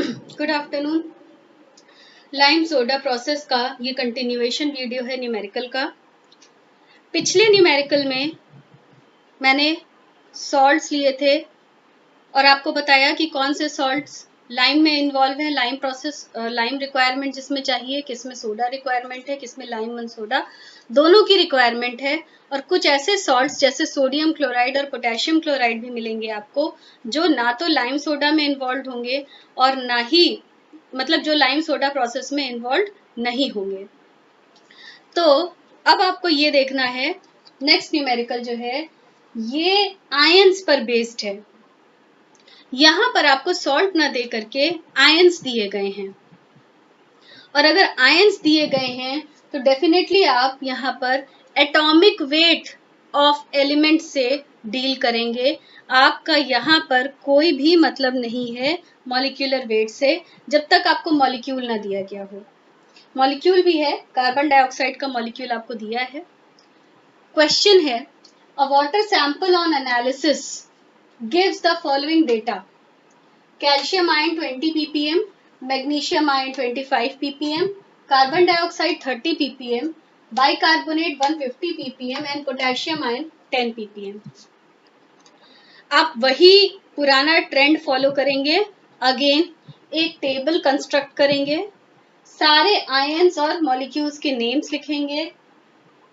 Good afternoon. Lime soda process का ये continuation video है न्यूमेरिकल का। पिछले न्यूमेरिकल में मैंने सॉल्ट्स लिए थे और आपको बताया कि कौन से सॉल्ट्स लाइम में इन्वॉल्व है। लाइम प्रोसेस, लाइम रिक्वायरमेंट जिसमें चाहिए, किसमें सोडा रिक्वायरमेंट है, किसमें लाइम वन सोडा दोनों की रिक्वायरमेंट है। और कुछ ऐसे सॉल्ट्स जैसे सोडियम क्लोराइड और पोटेशियम क्लोराइड भी मिलेंगे आपको, जो ना तो लाइम सोडा में इन्वॉल्व होंगे और ना ही मतलब जो लाइम सोडा प्रोसेस में इन्वॉल्व नहीं होंगे। तो अब आपको ये देखना है, नेक्स्ट न्यूमेरिकल जो है ये आयंस पर बेस्ड है। यहां पर आपको सॉल्ट ना दे करके आयंस दिए गए हैं, और अगर आयंस दिए गए हैं तो डेफिनेटली आप यहाँ पर एटॉमिक वेट ऑफ एलिमेंट से डील करेंगे। आपका यहाँ पर कोई भी मतलब नहीं है मॉलिक्यूलर वेट से, जब तक आपको मॉलिक्यूल ना दिया गया हो। मॉलिक्यूल भी है, कार्बन डाइऑक्साइड का मॉलिक्यूल आपको दिया है। क्वेश्चन है, अ water sample on analysis gives the following data: calcium ion 20 ppm, magnesium ion 25 ppm, carbon dioxide 30 ppm, bicarbonate 150 ppm and potassium ion 10 ppm। आप वही पुराना ट्रेंड फॉलो करेंगे। अगेन एक टेबल कंस्ट्रक्ट करेंगे, सारे आयंस और मॉलिक्यूल्स के नेम्स लिखेंगे,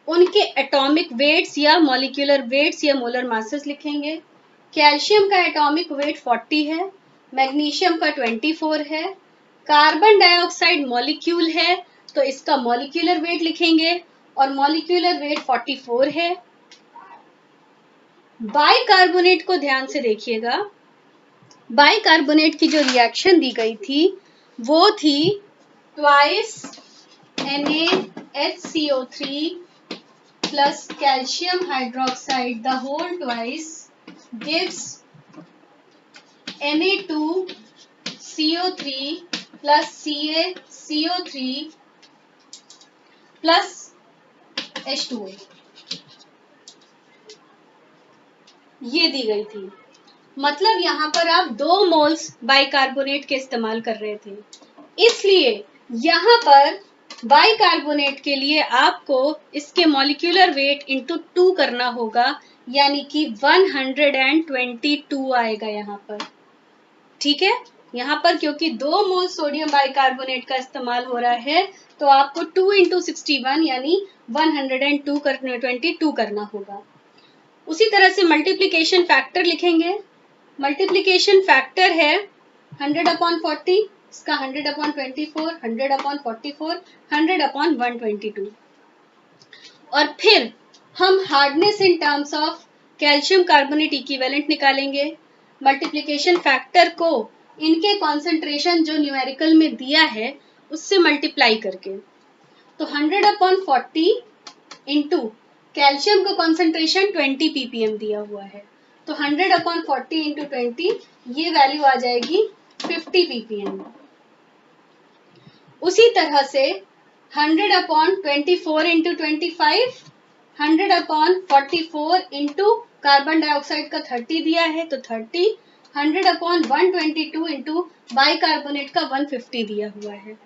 उनके एटॉमिक वेट्स या मॉलिक्यूलर वेट्स या मोलर मासेस लिखेंगे। कैल्शियम का एटॉमिक वेट 40 है, मैग्नीशियम का 24 है, कार्बन डाइऑक्साइड मॉलिक्यूल है तो इसका मॉलिक्यूलर वेट लिखेंगे और मॉलिक्यूलर वेट 44 है। बाइकार्बोनेट को ध्यान से देखिएगा, बाइकार्बोनेट की जो रिएक्शन दी गई थी वो थी twice NaHCO3 plus calcium hydroxide, the whole twice gives Na2CO3 plus CaCO3 plus H2O, ये दी गई थी। मतलब यहाँ पर आप 2 मोल्स बाइकार्बोनेट के इस्तेमाल कर रहे थे, इसलिए यहाँ पर बाइकार्बोनेट के लिए आपको इसके मॉलिक्यूलर वेट इंटू 2 करना होगा, यानी कि 122 आएगा यहाँ पर। ठीक है, यहाँ पर क्योंकि 2 मोल सोडियम बाइकार्बोनेट का इस्तेमाल हो रहा है तो आपको 2 इंटू 61 यानी 122 करना होगा। उसी तरह से मल्टीप्लीकेशन फैक्टर लिखेंगे। मल्टीप्लीकेशन फैक्टर है 100/40, इसका 100/24, 100/44, 100/122। और फिर हम hardness in terms of calcium carbonate equivalent निकालेंगे। मल्टीप्लिकेशन फैक्टर को इनके कॉन्सेंट्रेशन जो न्यूमेरिकल में दिया है उससे मल्टीप्लाई करके, तो 100/40 इंटू कैल्शियम का कॉन्सेंट्रेशन 20 ppm दिया हुआ है, तो 100/40 इंटू 20 ये वैल्यू आ जाएगी 50 ppm। उसी तरह से 100/24 इंटू 25, 100/44 इंटू कार्बन डाइऑक्साइड का 30 दिया है तो 30, 100/122 इंटू बाइकार्बोनेट का 150 दिया हुआ है।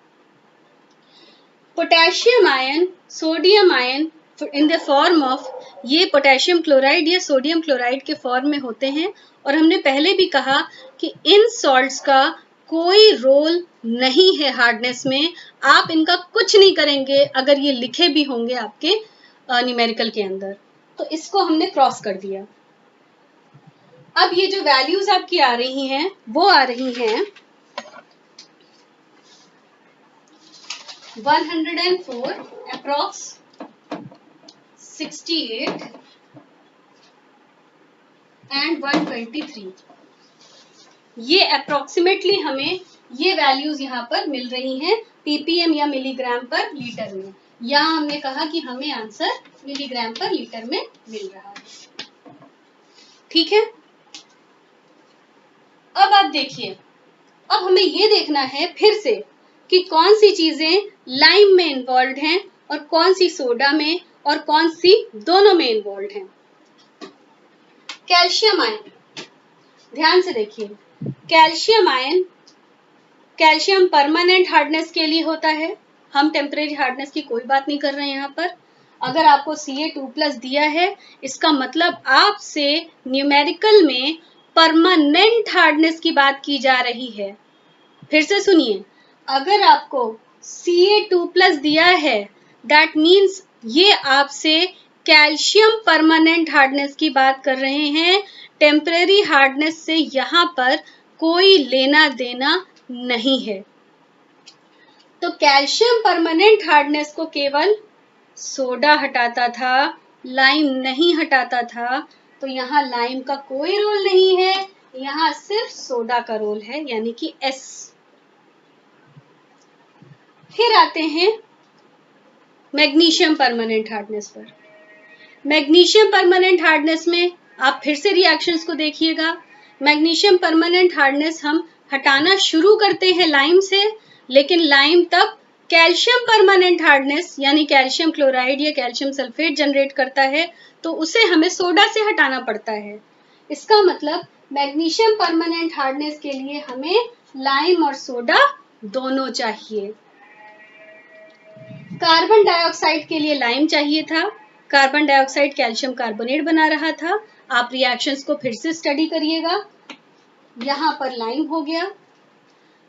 Potassium ion, sodium ion in the form of, ये पोटेशियम क्लोराइड या सोडियम क्लोराइड के फॉर्म में होते हैं। और हमने पहले भी कहा कि इन सॉल्ट्स का कोई रोल नहीं है हार्डनेस में, आप इनका कुछ नहीं करेंगे अगर ये लिखे भी होंगे आपके न्यूमेरिकल के अंदर, तो इसको हमने क्रॉस कर दिया। अब ये जो वैल्यूज आपकी आ रही हैं वो आ रही हैं 104 अप्रॉक्स 68 एंड 123। ये अप्रोक्सीमेटली हमें ये वैल्यूज यहाँ पर मिल रही हैं ppm या मिलीग्राम पर लीटर में। यहाँ हमने कहा कि हमें आंसर मिलीग्राम पर लीटर में मिल रहा है। ठीक है, अब आप देखिए, अब हमें ये देखना है फिर से कि कौन सी चीजें लाइम में इन्वॉल्व हैं और कौन सी सोडा में और कौन सी दोनों में इन्वॉल्व हैं। कैल्शियम आयन, ध्यान से देखिए, calcium ion calcium permanent hardness के लिए होता है, हम टेम्परेरी हार्डनेस की कोई बात नहीं कर रहे हैं यहाँ पर। अगर आपको Ca2+ दिया है, इसका मतलब आपसे न्यूमेरिकल में परमानेंट हार्डनेस की बात की जा रही है। फिर से सुनिए, अगर आपको Ca2+ दिया है, दैट मीन्स ये आपसे कैल्शियम परमानेंट हार्डनेस की बात कर रहे हैं। टेम्परेरी हार्डनेस से यहाँ पर कोई लेना देना नहीं है। तो कैल्शियम परमानेंट हार्डनेस को केवल सोडा हटाता था, लाइम नहीं हटाता था। तो यहाँ लाइम का कोई रोल नहीं है, यहाँ सिर्फ सोडा का रोल है, यानी कि S। फिर आते हैं मैग्नीशियम परमानेंट हार्डनेस पर। मैग्नीशियम परमानेंट हार्डनेस में आप फिर से रिएक्शंस को देखिएगा। मैग्नीशियम परमानेंट हार्डनेस हम हटाना शुरू करते हैं लाइम से, लेकिन लाइम तब कैल्शियम परमानेंट हार्डनेस यानी कैल्शियम क्लोराइड या कैल्शियम सल्फेट जनरेट करता है, तो उसे हमें सोडा से हटाना पड़ता है। इसका मतलब मैग्नीशियम परमानेंट हार्डनेस के लिए हमें लाइम और सोडा दोनों चाहिए। कार्बन डाइऑक्साइड के लिए लाइम चाहिए था, कार्बन डाइऑक्साइड कैल्शियम कार्बोनेट बना रहा था। आप रिएक्शंस को फिर से स्टडी करिएगा। यहाँ पर लाइम हो गया।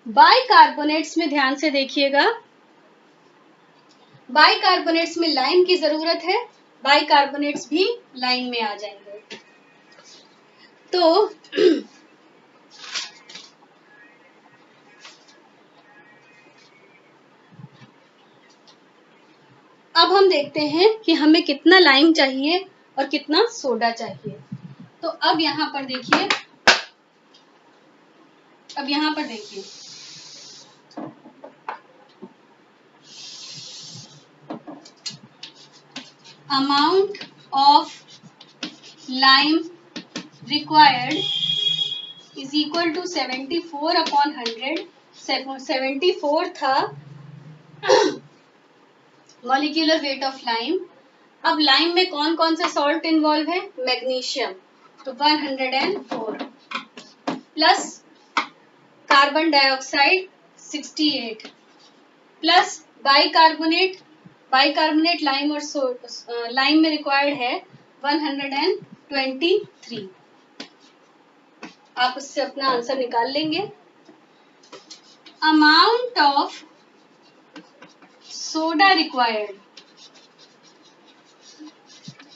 बाइकार्बोनेट्स में ध्यान से देखिएगा, बाइकार्बोनेट्स में लाइम की जरूरत है, बाइकार्बोनेट्स भी लाइन में आ जाएंगे। तो अब हम देखते हैं कि हमें कितना लाइम चाहिए और कितना सोडा चाहिए। तो अब यहाँ पर देखिए, amount of lime required is equal to 74/100। 74 था मॉलिक्यूलर वेट ऑफ लाइम। अब लाइम में कौन कौन से सॉल्ट इन्वॉल्व है? मैग्नीशियम, तो 104 plus carbon dioxide 68 plus bicarbonate, bicarbonate lime और लाइम में रिक्वायर्ड है 123। आप उससे अपना आंसर निकाल लेंगे। Amount of soda required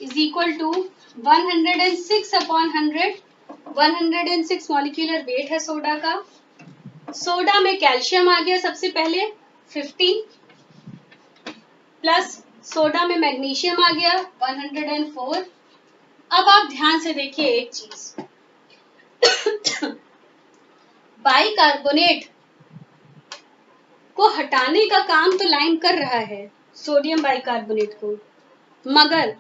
is equal to 106/100। 106 molecular weight है सोडा का। सोडा में कैल्शियम आ गया सबसे पहले 50 प्लस सोडा में मैग्नीशियम आ गया 104। अब आप ध्यान से देखिए एक चीज, बाइकार्बोनेट को हटाने का काम तो लाइम कर रहा है, सोडियम बाइकार्बोनेट को, मगर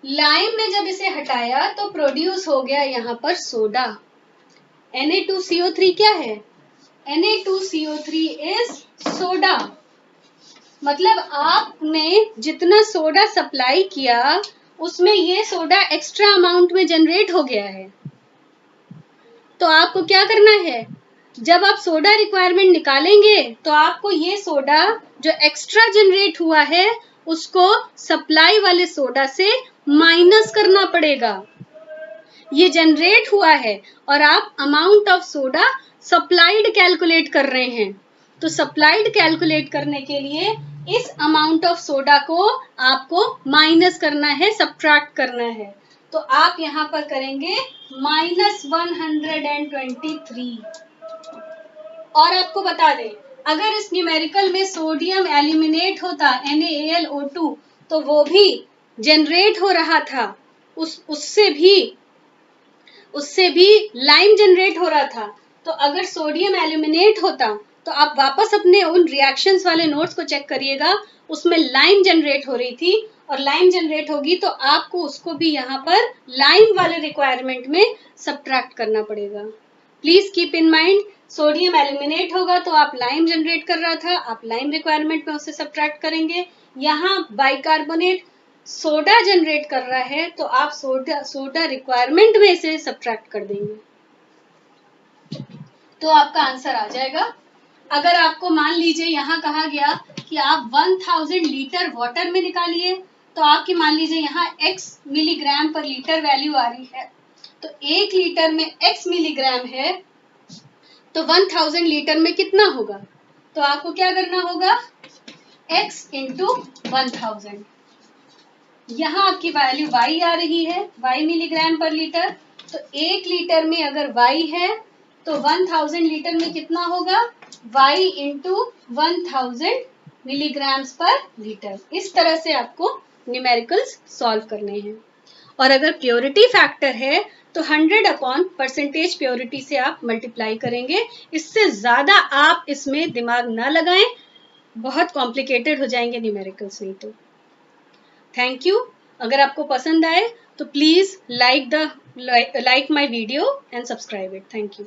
लाइम ने जब इसे हटाया तो प्रोड्यूस हो गया यहाँ पर सोडा। Na2CO3 क्या है? Na2CO3 is soda. मतलब आपने जितना सोडा सप्लाई किया उसमें ये सोडा एक्स्ट्रा अमाउंट में जनरेट हो गया है। तो आपको क्या करना है, जब आप सोडा रिक्वायरमेंट निकालेंगे तो आपको ये सोडा जो एक्स्ट्रा जनरेट हुआ है उसको सप्लाई वाले सोडा से माइनस करना पड़ेगा। ये जनरेट हुआ है और आप amount of soda supplied calculate कर रहे हैं। तो सप्लाइड कैलकुलेट करने के लिए इस अमाउंट ऑफ सोडा को आपको माइनस करना है, सब्ट्रैक्ट करना है। तो आप यहाँ पर करेंगे -123। और आपको बता दें, अगर इस न्यूमेरिकल में सोडियम एल्यूमिनेट होता NaAlO2 तो वो भी जनरेट हो रहा था, उससे भी लाइम जनरेट हो रहा था। तो अगर सोडियम एल्यूमिनेट होता तो आप वापस अपने उन रिएक्शंस वाले नोट्स को चेक करिएगा, उसमें लाइम जनरेट हो रही थी और लाइम जनरेट होगी तो आपको उसको भी यहाँ पर लाइम वाले रिक्वायरमेंट में सब्ट्रैक्ट करना पड़ेगा। Please keep in mind, sodium aluminate होगा तो आप लाइम जनरेट कर रहा था, आप लाइम रिक्वायरमेंट में उसे सब्ट्रैक्ट करेंगे। यहाँ बाइकार्बोनेट सोडा जनरेट कर रहा है तो आप सोडा रिक्वायरमेंट में इसे सब्ट्रैक्ट कर देंगे। तो आपका आंसर आ जाएगा। अगर आपको मान लीजिए यहाँ कहा गया कि आप 1000 लीटर वाटर में निकालिए, तो आपकी मान लीजिए यहाँ x मिलीग्राम पर लीटर वैल्यू आ रही है, तो 1 लीटर में x मिलीग्राम है, तो 1000 लीटर में कितना होगा? तो आपको क्या करना होगा, x इंटू 1000। यहाँ आपकी वैल्यू y आ रही है, y मिलीग्राम पर लीटर, तो 1 लीटर में अगर y है तो 1000 लीटर में कितना होगा, y इंटू 1000 मिलीग्राम्स पर लीटर। इस तरह से आपको न्यूमेरिकल्स सॉल्व करने हैं। और अगर प्योरिटी फैक्टर है तो 100 अपॉन परसेंटेज प्योरिटी से आप मल्टीप्लाई करेंगे। इससे ज्यादा आप इसमें दिमाग ना लगाएं, बहुत कॉम्प्लिकेटेड हो जाएंगे न्यूमेरिकल्स नहीं तो। Thank you. अगर आपको पसंद आए तो please like my video and subscribe it. Thank you.